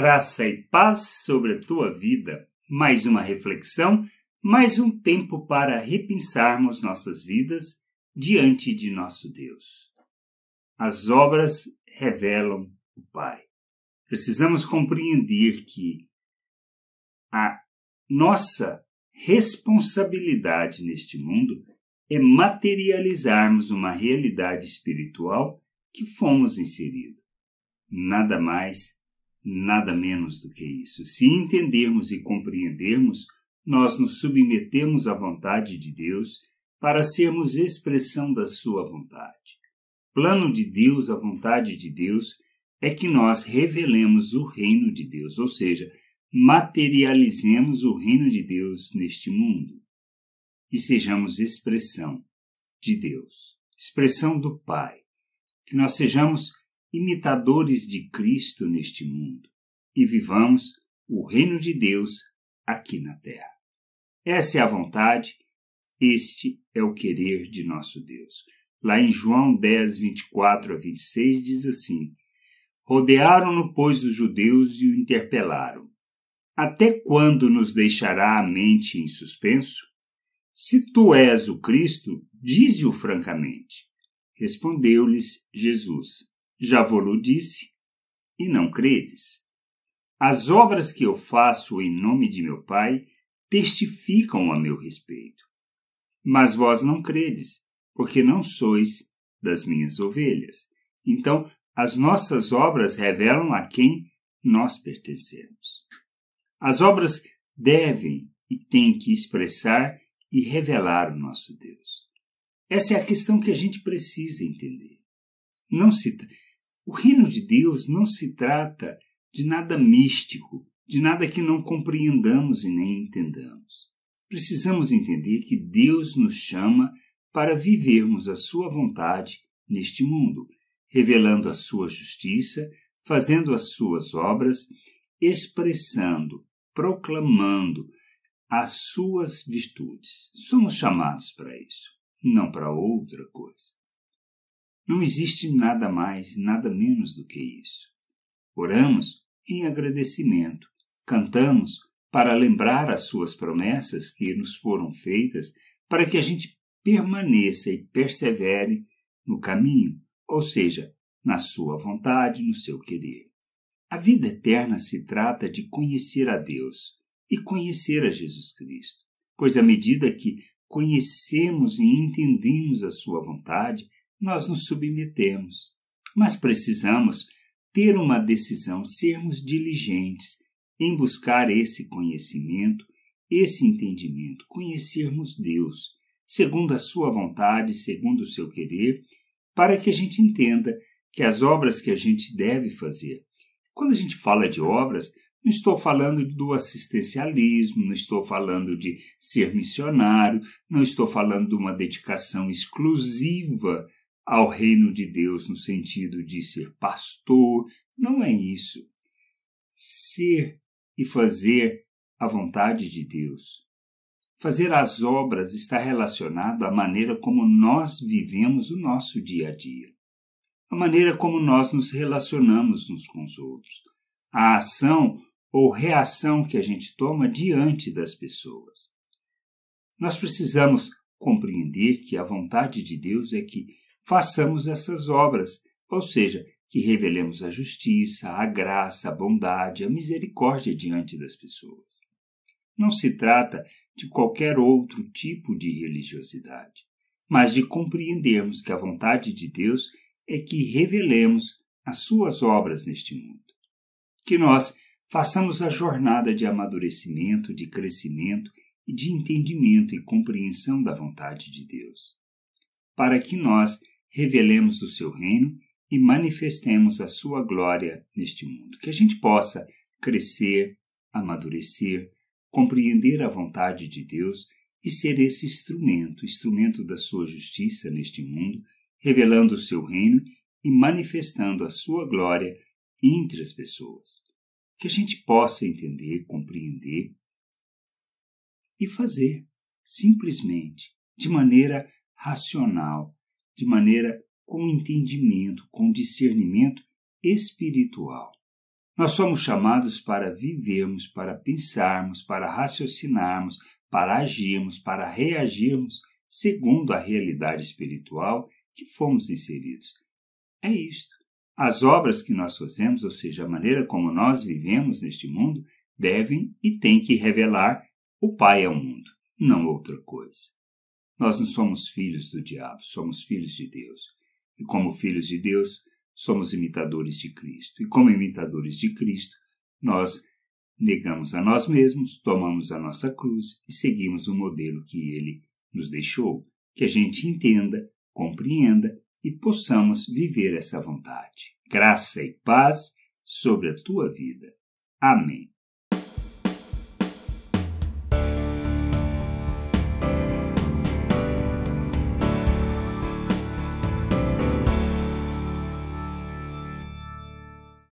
Graça e paz sobre a tua vida. Mais uma reflexão, mais um tempo para repensarmos nossas vidas diante de nosso Deus. As obras revelam o Pai. Precisamos compreender que a nossa responsabilidade neste mundo é materializarmos uma realidade espiritual que fomos inseridos. Nada mais, nada menos do que isso. Se entendermos e compreendermos, nós nos submetemos à vontade de Deus para sermos expressão da sua vontade. Plano de Deus, a vontade de Deus, é que nós revelemos o reino de Deus, ou seja, materializemos o reino de Deus neste mundo e sejamos expressão de Deus, expressão do Pai, que nós sejamos imitadores de Cristo neste mundo e vivamos o reino de Deus aqui na terra. Essa é a vontade, este é o querer de nosso Deus. Lá em João 10, 24 a 26 diz assim: Rodearam-no, pois, os judeus e o interpelaram. Até quando nos deixará a mente em suspenso? Se tu és o Cristo, dize-o francamente. Respondeu-lhes Jesus: Já vou-lo disse, e não credes. As obras que eu faço em nome de meu Pai testificam a meu respeito. Mas vós não credes, porque não sois das minhas ovelhas. Então, as nossas obras revelam a quem nós pertencemos. As obras devem e têm que expressar e revelar o nosso Deus. Essa é a questão que a gente precisa entender. O reino de Deus não se trata de nada místico, de nada que não compreendamos e nem entendamos. Precisamos entender que Deus nos chama para vivermos a sua vontade neste mundo, revelando a sua justiça, fazendo as suas obras, expressando, proclamando as suas virtudes. Somos chamados para isso, não para outra coisa. Não existe nada mais, nada menos do que isso. Oramos em agradecimento, cantamos para lembrar as suas promessas que nos foram feitas para que a gente permaneça e persevere no caminho, ou seja, na sua vontade, no seu querer. A vida eterna se trata de conhecer a Deus e conhecer a Jesus Cristo, pois à medida que conhecemos e entendemos a sua vontade, nós nos submetemos. Mas precisamos ter uma decisão, sermos diligentes em buscar esse conhecimento, esse entendimento, conhecermos Deus, segundo a sua vontade, segundo o seu querer, para que a gente entenda que as obras que a gente deve fazer. Quando a gente fala de obras, não estou falando do assistencialismo, não estou falando de ser missionário, não estou falando de uma dedicação exclusiva ao reino de Deus no sentido de ser pastor. Não é isso. Ser e fazer a vontade de Deus. Fazer as obras está relacionado à maneira como nós vivemos o nosso dia a dia. A maneira como nós nos relacionamos uns com os outros. A ação ou reação que a gente toma diante das pessoas. Nós precisamos compreender que a vontade de Deus é que façamos essas obras, ou seja, que revelemos a justiça, a graça, a bondade, a misericórdia diante das pessoas. Não se trata de qualquer outro tipo de religiosidade, mas de compreendermos que a vontade de Deus é que revelemos as suas obras neste mundo. Que nós façamos a jornada de amadurecimento, de crescimento e de entendimento e compreensão da vontade de Deus, para que nós revelemos o seu reino e manifestemos a sua glória neste mundo. Que a gente possa crescer, amadurecer, compreender a vontade de Deus e ser esse instrumento da sua justiça neste mundo, revelando o seu reino e manifestando a sua glória entre as pessoas. Que a gente possa entender, compreender e fazer simplesmente, de maneira racional, de maneira com entendimento, com discernimento espiritual. Nós somos chamados para vivermos, para pensarmos, para raciocinarmos, para agirmos, para reagirmos segundo a realidade espiritual que fomos inseridos. É isto. As obras que nós fazemos, ou seja, a maneira como nós vivemos neste mundo, devem e têm que revelar o Pai ao mundo, não outra coisa. Nós não somos filhos do diabo, somos filhos de Deus. E como filhos de Deus, somos imitadores de Cristo. E como imitadores de Cristo, nós negamos a nós mesmos, tomamos a nossa cruz e seguimos o modelo que Ele nos deixou, que a gente entenda, compreenda e possamos viver essa vontade. Graça e paz sobre a tua vida. Amém.